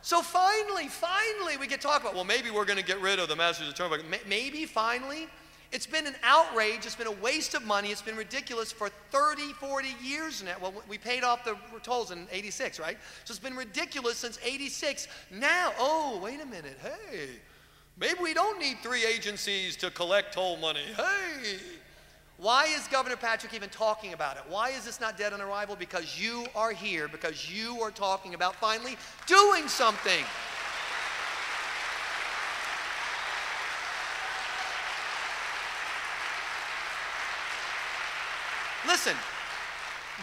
So finally, we get talk about, well, maybe we're going to get rid of the master's attorney. Maybe, finally. It's been an outrage. It's been a waste of money. It's been ridiculous for 30, 40 years now. Well, we paid off the tolls in '86, right? So it's been ridiculous since '86. Now, oh, wait a minute. Hey, maybe we don't need 3 agencies to collect toll money. Hey. Why is Governor Patrick even talking about it? Why is this not dead on arrival? Because you are here, because you are talking about finally doing something. Listen,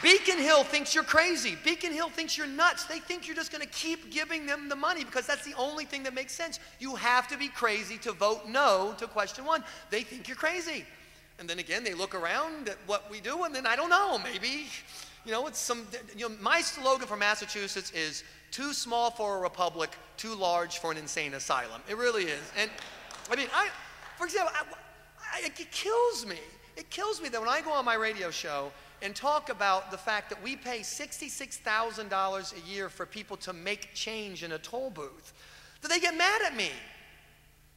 Beacon Hill thinks you're crazy. Beacon Hill thinks you're nuts. They think you're just going to keep giving them the money because that's the only thing that makes sense. You have to be crazy to vote no to question 1. They think you're crazy. And then again, they look around at what we do, and then I don't know, maybe, it's some, my slogan for Massachusetts is too small for a republic, too large for an insane asylum. It really is. And I mean, for example, it kills me. It kills me that when I go on my radio show and talk about the fact that we pay $66,000 a year for people to make change in a toll booth, that they get mad at me.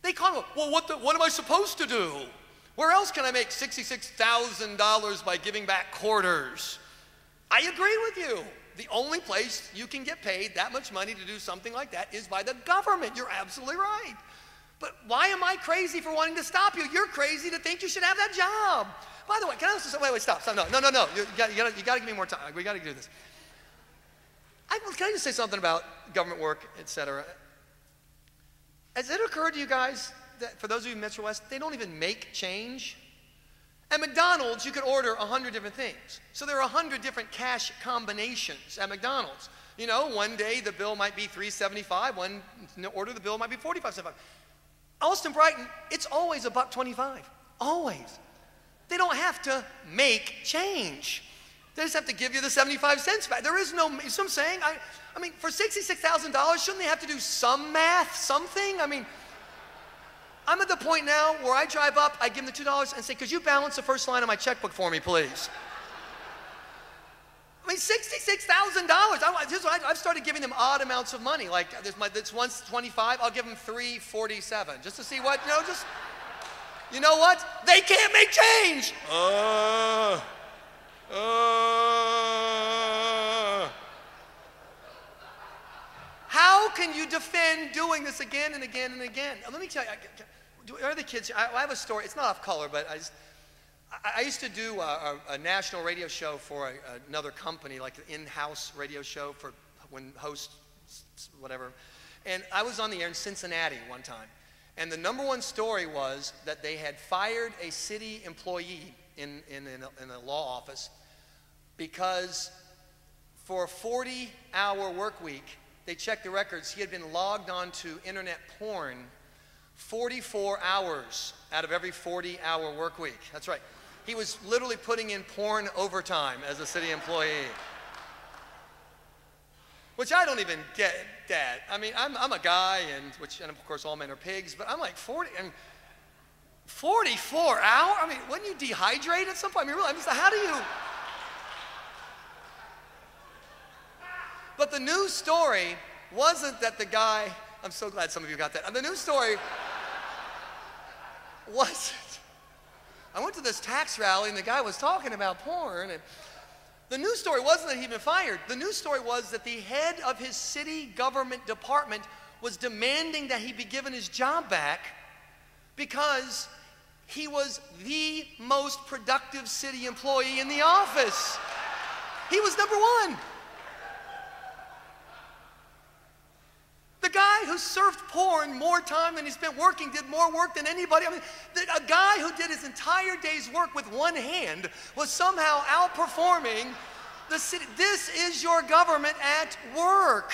They call me, well, what am I supposed to do? Where else can I make $66,000 by giving back quarters? I agree with you. The only place you can get paid that much money to do something like that is by the government. You're absolutely right. But why am I crazy for wanting to stop you? You're crazy to think you should have that job. By the way, can I also say, wait, stop. No. You got to give me more time. We got to do this. Can I just say something about government work, et cetera? Has it occurred to you guys that for those of you in Metro West, they don't even make change? At McDonald's, you could order 100 different things. So there are 100 different cash combinations at McDonald's. One day the bill might be $3.75. One order the bill might be $45.75. Austin Brighton, it's always $1.25. Always. They don't have to make change. They just have to give you the 75 cents back. There is no, you see what I'm saying? I mean, for $66,000, shouldn't they have to do some math, something? I mean, I'm at the point now where I drive up, I give them the $2 and say, could you balance the first line of my checkbook for me, please? I mean, $66,000. I've started giving them odd amounts of money. Like, this one's 25, I'll give them $3.47, just to see what, you know what? They can't make change. How can you defend doing this again and again and again? Let me tell you, are the kids, I have a story, it's not off color, but I used to do a national radio show for another company, like an in-house radio show for when hosts, whatever. And I was on the air in Cincinnati one time. And the #1 story was that they had fired a city employee in a law office because for a 40-hour work week, they checked the records, he had been logged on to internet porn 44 hours out of every 40-hour work week. That's right. He was literally putting in porn overtime as a city employee. Which I don't even get that. I mean, I'm a guy, and of course all men are pigs, but I'm like 44 hours? I mean, wouldn't you dehydrate at some point? I mean, really, how do you? But the news story wasn't that the guy, I'm so glad some of you got that. The news story wasn't, I went to this tax rally and the guy was talking about porn, and the news story wasn't that he'd been fired. The news story was that the head of his city government department was demanding that he be given his job back because he was the most productive city employee in the office. He was #1. The guy who surfed porn more time than he spent working did more work than anybody. I mean, a guy who did his entire day's work with one hand was somehow outperforming the city. This is your government at work.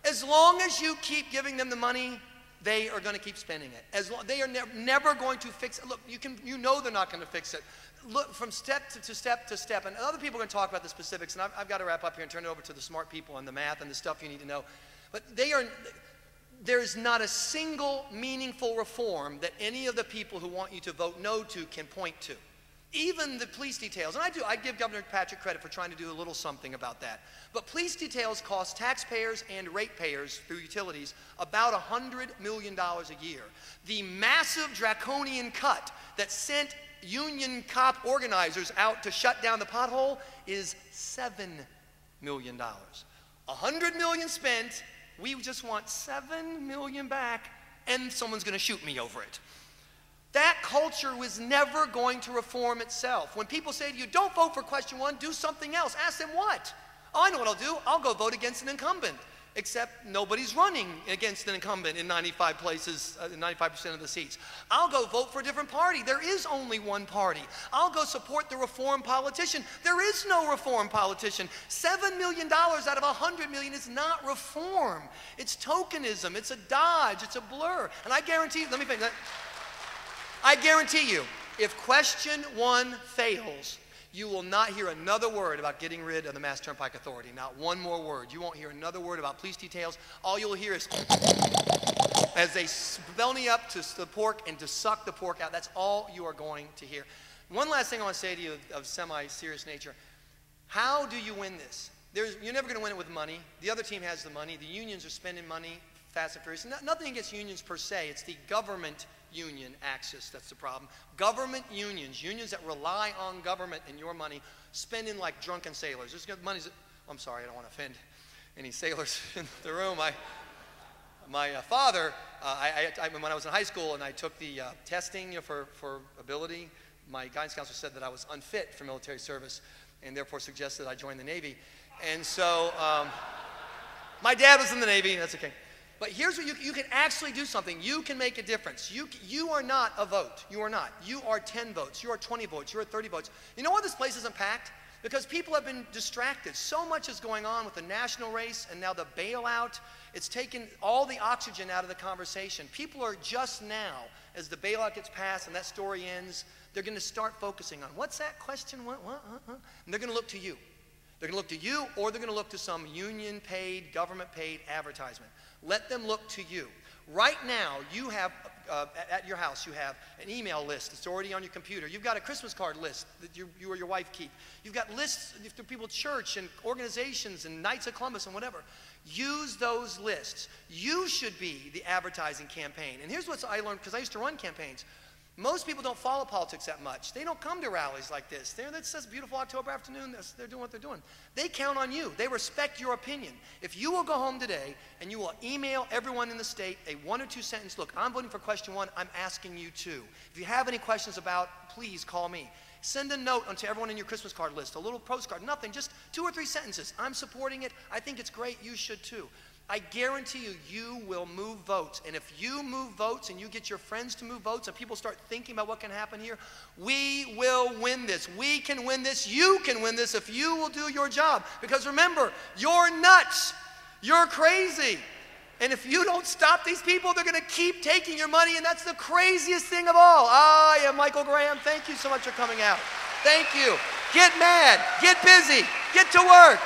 As long as you keep giving them the money, they are going to keep spending it. They are never going to fix it. Look, you know they're not going to fix it. Look from step to step to step, and other people are going to talk about the specifics, and I've got to wrap up here and turn it over to the smart people and the math and the stuff you need to know. But there is not a single meaningful reform that any of the people who want you to vote no to can point to. Even the police details, and I give Governor Patrick credit for trying to do a little something about that. But police details cost taxpayers and ratepayers through utilities about $100 million a year. The massive draconian cut that sent union cop organizers out to shut down the pothole is $7 million. $100 million spent, we just want $7 million back, and someone's going to shoot me over it. That culture was never going to reform itself. When people say to you, don't vote for question 1, do something else. Ask them what? Oh, I know what I'll do. I'll go vote against an incumbent. Except nobody's running against an incumbent in 95 places, 95% of the seats. I'll go vote for a different party. There is only one party. I'll go support the reform politician. There is no reform politician. $7 million out of $100 million is not reform. It's tokenism. It's a dodge. It's a blur. And I guarantee, let me finish that. I guarantee you, if question 1 fails, you will not hear another word about getting rid of the Mass Turnpike Authority. Not one more word. You won't hear another word about police details. All you'll hear is as they belly up to the pork and to suck the pork out. That's all you are going to hear. One last thing I want to say to you of semi-serious nature. How do you win this? You're never going to win it with money. The other team has the money. The unions are spending money fast and furious. Nothing against unions per se. It's the government union axis that's the problem. Government unions, unions that rely on government and your money, spending like drunken sailors. There's money's, I'm sorry, I don't want to offend any sailors in the room. My father, when I was in high school and I took the testing for ability, my guidance counselor said that I was unfit for military service and therefore suggested I join the Navy. And so my dad was in the Navy, that's okay. But here's what you can actually do something. You can make a difference. You are not a vote. You are not. You are 10 votes. You are 20 votes. You are 30 votes. You know why this place isn't packed? Because people have been distracted. So much is going on with the national race and now the bailout. It's taken all the oxygen out of the conversation. People are just now, as the bailout gets passed and that story ends, they're going to start focusing on, what's that question? What? And they're going to look to you. They're going to look to you, or they're going to look to some union-paid, government-paid advertisement. Let them look to you. Right now, you have, at your house, you have an email list that's already on your computer. You've got a Christmas card list that you or your wife keep. You've got lists for people at church and organizations and Knights of Columbus and whatever. Use those lists. You should be the advertising campaign. And here's what I learned, because I used to run campaigns. Most people don't follow politics that much. They don't come to rallies like this. It says beautiful October afternoon. They're doing what they're doing. They count on you. They respect your opinion. If you will go home today and you will email everyone in the state a 1 or 2 sentence, look, I'm voting for question 1. I'm asking you to. If you have any questions about, please call me. Send a note onto everyone in your Christmas card list, a little postcard, nothing, just 2 or 3 sentences. I'm supporting it. I think it's great. You should too. I guarantee you, you will move votes. And if you move votes and you get your friends to move votes and people start thinking about what can happen here, we will win this. We can win this. You can win this if you will do your job. Because remember, you're nuts. You're crazy. And if you don't stop these people, they're going to keep taking your money, and that's the craziest thing of all. I am Michael Graham. Thank you so much for coming out. Thank you. Get mad. Get busy. Get to work.